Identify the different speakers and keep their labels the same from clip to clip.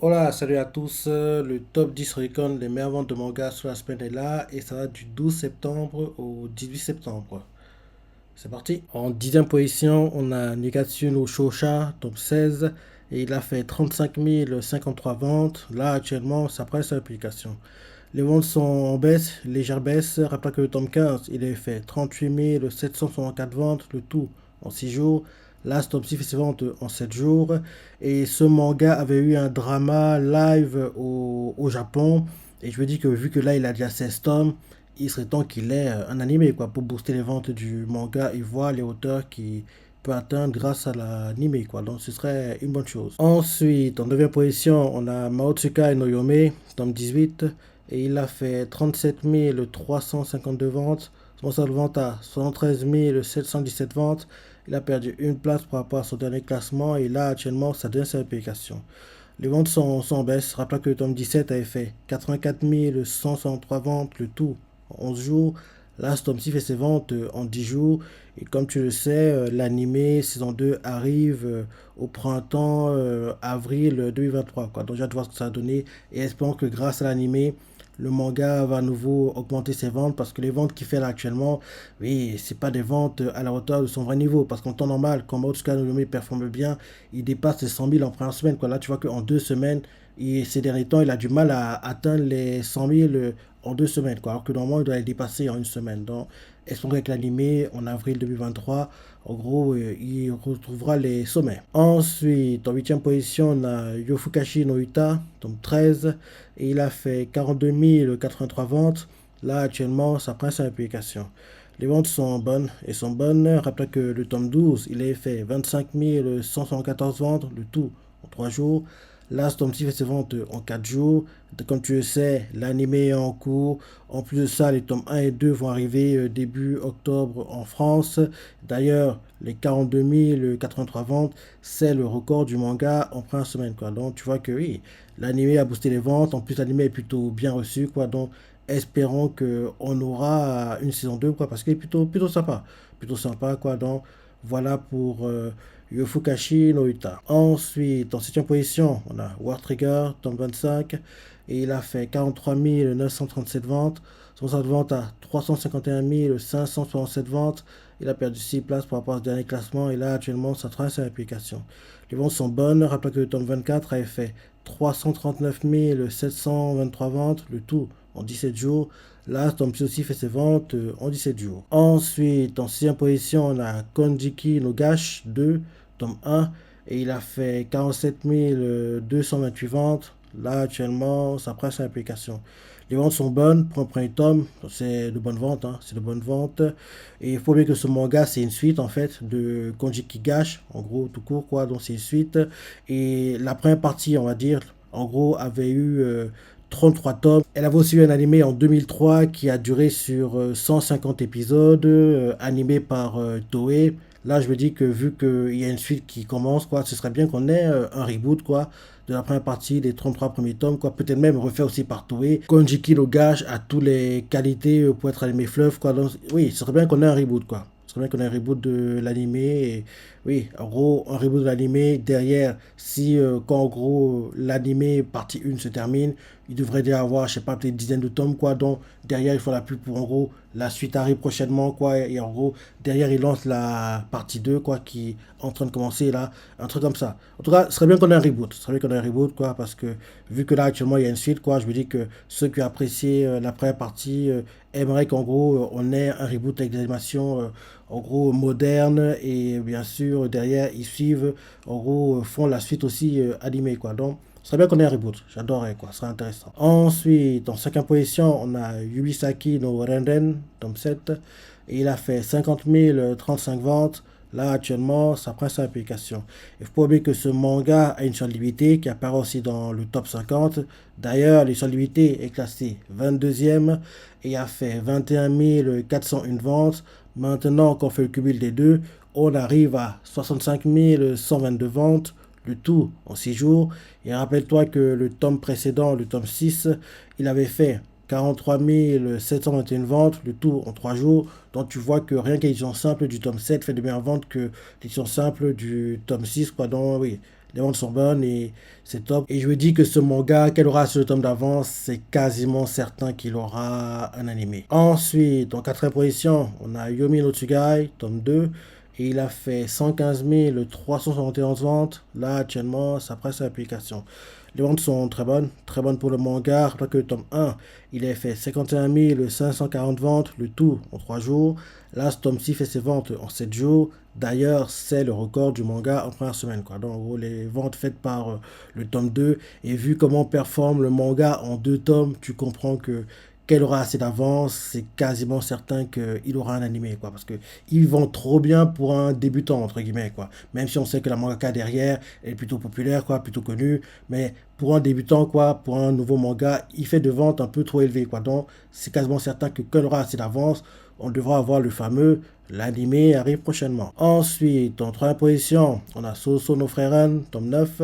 Speaker 1: Hola, salut à tous. Le top 10 recon des meilleures ventes de manga sur la semaine est là et ça va du 12 septembre au 18 septembre. C'est parti. En 10e position, on a Nigatsu no Shosha, top 16, et il a fait 35 053 ventes. Là, actuellement, ça presse sa publication. Les ventes sont en baisse, légère baisse. Rappelez que le tome 15, il a fait 38 764 ventes, le tout en 6 jours. Là, ce tome 6 fait ses ventes en 7 jours. Et ce manga avait eu un drama live au Japon. Et je me dis que vu que là, il a déjà 16 tomes, il serait temps qu'il ait un animé quoi, pour booster les ventes du manga et voir les hauteurs qui peut atteindre grâce à l'animé quoi. Donc ce serait une bonne chose. Ensuite, en 9e position, on a Maotsuka no Yome, tome 18, et il a fait 37 352 ventes. Son saldo de vente à 73 717 ventes. Il a perdu une place par rapport à son dernier classement et là actuellement ça devient sa publication. Les ventes sont en baisse. Rappelez que le tome 17 avait fait 84 163 ventes, le tout en 11 jours. Là, ce tome 6 fait ses ventes en 10 jours. Et comme tu le sais, l'animé saison 2 arrive au printemps, avril 2023. Quoi. Donc j'ai hâte de voir ce que ça va donner. Et espérons que grâce à l'animé, le manga va à nouveau augmenter ses ventes parce que les ventes qu'il fait là actuellement, oui, c'est pas des ventes à la hauteur de son vrai niveau. Parce qu'en temps normal, quand Maotsuka no Yome performe bien, il dépasse les 100 000 en première semaine. Quoi. Là, tu vois qu'en 2 semaines, ces derniers temps, il a du mal à atteindre les 100 000 en 2 semaines. Quoi. Alors que normalement, il doit les dépasser en une semaine. Donc, espérons qu'avec l'animé, en avril 2023, en gros, il retrouvera les sommets. Ensuite, en 8e position, on a Yofukashi no Uta, tome 13. Et il a fait 42 083 ventes. Là, actuellement, ça prend sa publication. Les ventes sont bonnes et sont bonnes. Rappelez que le tome 12, il a fait 25 174 ventes, le tout en 3 jours. Là, ce tome-ci fait ses ventes en 4 jours. Comme tu le sais, l'animé est en cours. En plus de ça, les tomes 1 et 2 vont arriver début octobre en France. D'ailleurs, les 42 083 ventes, c'est le record du manga en première semaine. Quoi. Donc, tu vois que oui, l'animé a boosté les ventes. En plus, l'animé est plutôt bien reçu. Quoi. Donc, espérons qu'on aura une saison 2 quoi, parce qu'il est plutôt sympa. Plutôt sympa, quoi. Donc, voilà pour Yofukashi no Uta. Ensuite, en 7e position, on a War Trigger, tome 25, et il a fait 43 937 ventes. Son saldo de vente à 351 567 ventes. Il a perdu 6 places par rapport à ce dernier classement, et là, actuellement, ça traverse sa application. Les ventes sont bonnes. Rappelez que le tome 24 avait fait 339 723 ventes, le tout en 17 jours. Là, Tom aussi fait ses ventes en 17 jours. Ensuite, en 6e position, on a Konjiki no Gash 2, tome 1. Et il a fait 47 228 ventes. Là, actuellement, ça presse l'application. Les ventes sont bonnes pour un premier tome. C'est de bonnes ventes. Hein, c'est de bonnes ventes. Et il faut bien que ce manga, c'est une suite, en fait, de Konjiki Gash. En gros, tout court, quoi. Donc, c'est une suite. Et la première partie, on va dire, en gros, avait eu 33 tomes. Elle avait aussi eu un animé en 2003 qui a duré sur 150 épisodes, animé par Toei. Là, je me dis que vu qu'il y a une suite qui commence, quoi, ce serait bien qu'on ait un reboot, quoi, de la première partie des 33 premiers tomes, quoi. Peut-être même refait aussi par Toei. Konjiki no Gage a toutes les qualités pour être animé fleuve, quoi. Donc, oui, ce serait bien qu'on ait un reboot, quoi. Ce serait bien qu'on ait un reboot de l'animé. Et oui, en gros, un reboot de l'animé. Derrière, si quand en gros l'animé partie 1 se termine, il devrait déjà avoir, je sais pas, peut-être une dizaine de tomes, quoi. Donc, derrière, il faut la pub pour, en gros, la suite arrive prochainement, quoi. Et en gros, derrière, il lance la partie 2 quoi, qui est en train de commencer, là. Un truc comme ça. En tout cas, ce serait bien qu'on ait un reboot. Ce serait bien qu'on ait un reboot, quoi, parce que, vu que là, actuellement, il y a une suite, quoi, je me dis que ceux qui ont apprécié la première partie aimeraient qu'en gros, on ait un reboot avec des animations, en gros, modernes. Et bien sûr, derrière, ils suivent, en gros, font la suite aussi animée, quoi. Donc, ce serait bien qu'on ait un reboot. J'adorerais, quoi. Ce serait intéressant. Ensuite, en 5e position, on a Yubisaki no Renden, tome 7. Et il a fait 50 035 ventes. Là, actuellement, ça prend sa application. Il faut pas oublier que ce manga a une seule limité qui apparaît aussi dans le top 50. D'ailleurs, l'édition limitée est classée 22e et a fait 21 401 ventes. Maintenant qu'on fait le cumul des deux, on arrive à 65 122 ventes, le tout en 6 jours. Et rappelle-toi que le tome précédent, le tome 6, il avait fait 43 721 ventes, le tout en 3 jours. Donc tu vois que rien que l'édition simple du tome 7 fait de meilleures ventes que l'édition simple du tome 6. Quoi. Donc oui, Les ventes sont bonnes et c'est top. Et je me dis que ce manga, quel aura sur le tome d'avance, c'est quasiment certain qu'il aura un animé. Ensuite, en quatrième position, on a Yomi no Tsugai, tome 2. Et il a fait 115 371 ventes. Là, actuellement, ça presse sa publication. Les ventes sont très bonnes pour le manga. Rappelez que le tome 1, il a fait 51 540 ventes, le tout en 3 jours. Là, ce tome 6 fait ses ventes en 7 jours. D'ailleurs, c'est le record du manga en première semaine, quoi. Donc, en gros, les ventes faites par le tome 2. Et vu comment performe le manga en 2 tomes, tu comprends que qu'elle aura assez d'avance, c'est quasiment certain qu'il aura un animé, quoi. Parce que il vend trop bien pour un débutant, entre guillemets, quoi. Même si on sait que la mangaka derrière est plutôt populaire, quoi, plutôt connue. Mais pour un débutant, quoi, pour un nouveau manga, il fait de ventes un peu trop élevées, quoi. Donc, c'est quasiment certain que quand il aura assez d'avance, on devra avoir le fameux l'animé arrive prochainement. Ensuite, en troisième position, on a Soso no Frieren, tome 9.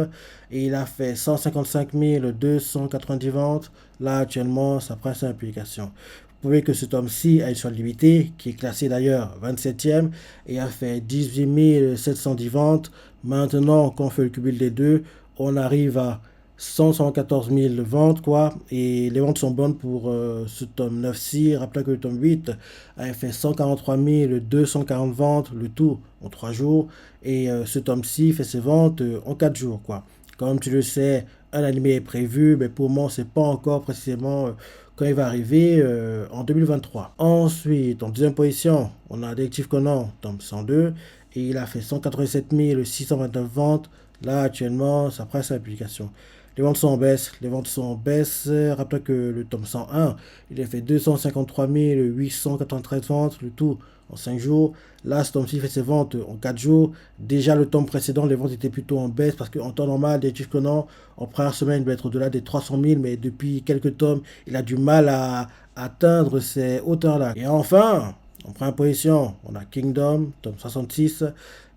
Speaker 1: Et il a fait 155 290 ventes. Là, actuellement, ça prend sa publication. Vous pouvez que ce tome-ci a une solde limitée, qui est classé d'ailleurs 27e, et a fait 18 710 ventes. Maintenant, quand on fait le cumul des deux, on arrive à 114 000 ventes, quoi. Et les ventes sont bonnes pour ce tome 9-ci. Rappelez que le tome 8 a fait 143 240 ventes, le tout en 3 jours. Et ce tome-ci fait ses ventes en 4 jours, quoi. Comme tu le sais, un animé est prévu, mais pour moi, c'est pas encore précisément quand il va arriver en 2023. Ensuite, en deuxième position, on a Détective Conan, tome 102. Et il a fait 187 629 ventes. Là, actuellement, ça presse sa publication. Les ventes sont en baisse. Les ventes sont en baisse. Rappelez que le tome 101, il a fait 253 893 ventes, le tout en 5 jours. Là, ce tome-ci fait ses ventes en 4 jours. Déjà, le tome précédent, les ventes étaient plutôt en baisse parce qu'en temps normal, Détective Conan, en première semaine, il doit être au-delà des 300 000, mais depuis quelques tomes, il a du mal à atteindre ces hauteurs-là. Et enfin, en première position, on a Kingdom, tome 66,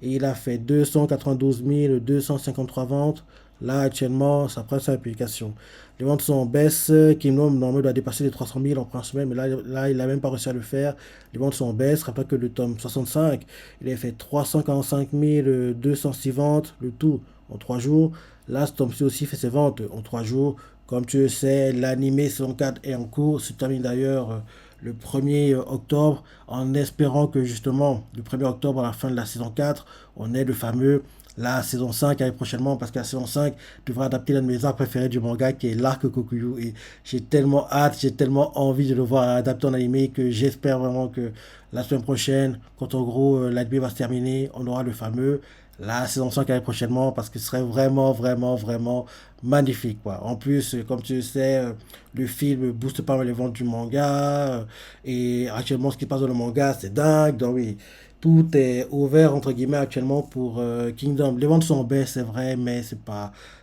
Speaker 1: et il a fait 292 253 ventes. Là, actuellement, ça prend sa publication. Les ventes sont en baisse. Kingdom, normalement, doit dépasser les 300 000 en première semaine, mais là il n'a même pas réussi à le faire. Les ventes sont en baisse. Rappelle que le tome 65, il a fait 345 206 ventes, le tout en 3 jours. Là, ce tome-ci aussi fait ses ventes en 3 jours. Comme tu le sais, l'animé saison 4 est en cours. Se termine d'ailleurs le 1er octobre, en espérant que justement, le 1er octobre, à la fin de la saison 4, on ait le fameux la saison 5 arrive prochainement parce que la saison 5 devra adapter l'un de mes arcs préférés du manga qui est l'arc Kokuyu. Et j'ai tellement hâte, j'ai tellement envie de le voir adapté en animé que j'espère vraiment que la semaine prochaine, quand en gros l'anime va se terminer, on aura le fameux la saison 5 arrive prochainement parce que ce serait vraiment magnifique, quoi. En plus, comme tu le sais, le film booste pas mal les ventes du manga et actuellement ce qui passe dans le manga c'est dingue. Donc oui, tout est ouvert entre guillemets actuellement pour Kingdom. Les ventes sont en baisse, c'est vrai, mais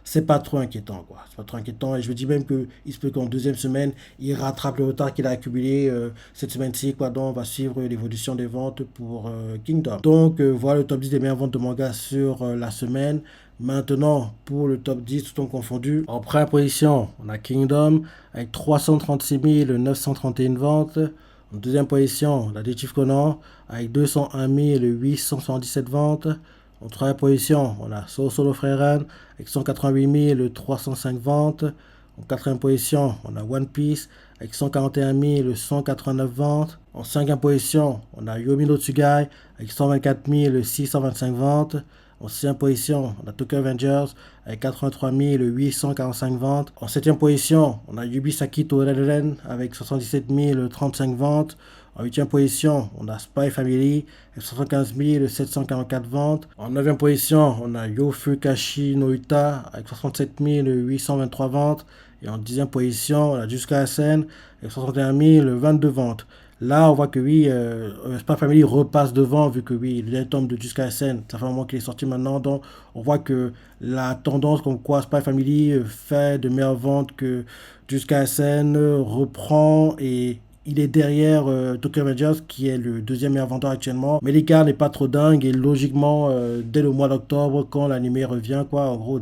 Speaker 1: c'est pas trop inquiétant, quoi. C'est pas trop inquiétant et je me dis même que il se peut qu'en deuxième semaine, il rattrape le retard qu'il a accumulé cette semaine-ci, quoi. Donc on va suivre l'évolution des ventes pour Kingdom. Donc voilà le top 10 des meilleures ventes de manga sur la semaine. Maintenant, pour le top 10, tout en confondu, en première position, on a Kingdom avec 336 931 ventes. En deuxième position, la Détective Conan avec 201 877 ventes. En troisième position, on a Solo Frieren avec 188 305 ventes. En quatrième position, on a One Piece avec 141 189 ventes. En cinquième position, on a Yomi no Tsugai avec 124 625 ventes. En sixième position, on a Tokyo Avengers avec 83 845 ventes. En septième position, on a Yubisaki Toreren avec 77 035 ventes. En huitième position, on a Spy Family avec 75 744 ventes. En neuvième position, on a Yofukashi no Uta avec 67 823 ventes. Et en dixième position, on a Juska Sen avec 61 022 ventes. Là, on voit que oui, Spy Family repasse devant, vu que oui, le tome de Jusqu'à SN, ça fait un moment qu'il est sorti maintenant. Donc, on voit que la tendance comme quoi Spy Family fait de meilleures ventes que Jusqu'à SN reprend et il est derrière Tokyo Revengers qui est le deuxième meilleur vendeur actuellement. Mais l'écart n'est pas trop dingue et logiquement, dès le mois d'octobre, quand l'anime revient, quoi, en gros,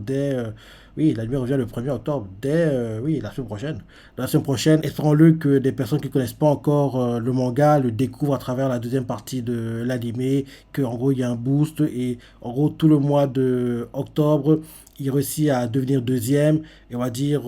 Speaker 1: Oui, l'anime revient le 1er octobre, dès oui, la semaine prochaine. La semaine prochaine, espérons-le que des personnes qui ne connaissent pas encore le manga le découvrent à travers la deuxième partie de l'anime, qu'en gros il y a un boost et en gros tout le mois de octobre, il réussit à devenir deuxième et on va dire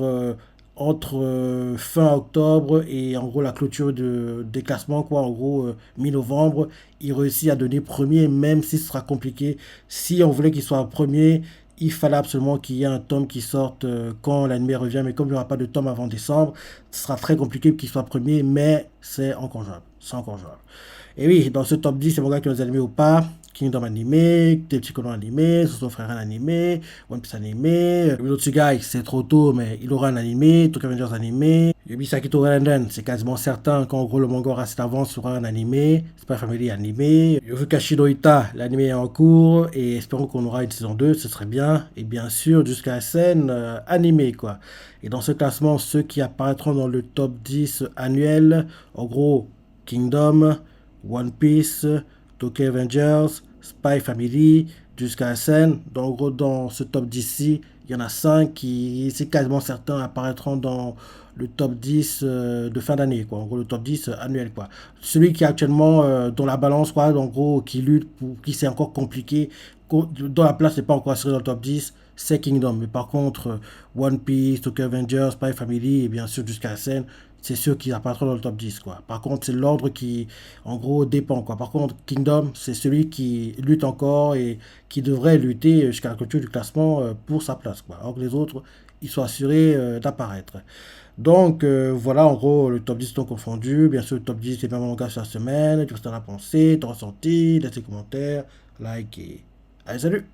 Speaker 1: entre fin octobre et en gros la clôture des classements, quoi, en gros mi-novembre, il réussit à devenir premier même si ce sera compliqué. Si on voulait qu'il soit premier, il fallait absolument qu'il y ait un tome qui sorte quand l'anime revient, mais comme il n'y aura pas de tome avant décembre, ce sera très compliqué qu'il soit premier, mais c'est encore jouable. C'est encore jouable. Et oui, dans ce top 10, c'est mon gars qui nous a animé ou pas. Kingdom animé, Tetsuya Kono animé, Soso Frère animé, One Piece animé, Urotsugai c'est trop tôt mais il aura un animé, Tokyo Revengers animé, Yubisaki Torenden c'est quasiment certain qu'en gros le manga aura cette avance sera un animé, Spy Family animé, Yofukashi no Ita l'animé est en cours et espérons qu'on aura une saison 2, ce serait bien, et bien sûr jusqu'à la scène animé quoi. Et dans ce classement, ceux qui apparaîtront dans le top 10 annuel, en gros Kingdom, One Piece, Tokyo Avengers, Spy Family, jusqu'à SN. Donc, en gros, dans ce top 10-ci, il y en a 5 qui, c'est quasiment certain, apparaîtront dans le top 10 de fin d'année, quoi. En gros, le top 10 annuel, quoi. Celui qui est actuellement dans la balance, quoi, en gros, qui lutte, pour, qui c'est encore compliqué, dont la place n'est pas encore assurée dans le top 10, c'est Kingdom. Mais par contre, One Piece, Tokyo Avengers, Spy Family et bien sûr jusqu'à SN, c'est sûr qu'ils apparaîtront dans le top 10, quoi. Par contre, c'est l'ordre qui, en gros, dépend, quoi. Par contre, Kingdom, c'est celui qui lutte encore et qui devrait lutter jusqu'à la clôture du classement pour sa place, quoi. Alors que les autres, ils sont assurés d'apparaître. Donc, voilà, en gros, le top 10 sont confondus. Bien sûr, le top 10, c'est même mon gars sur la semaine. Tu restes à la pensée, ton ressenti, laisse tes commentaires, like et... Allez, salut!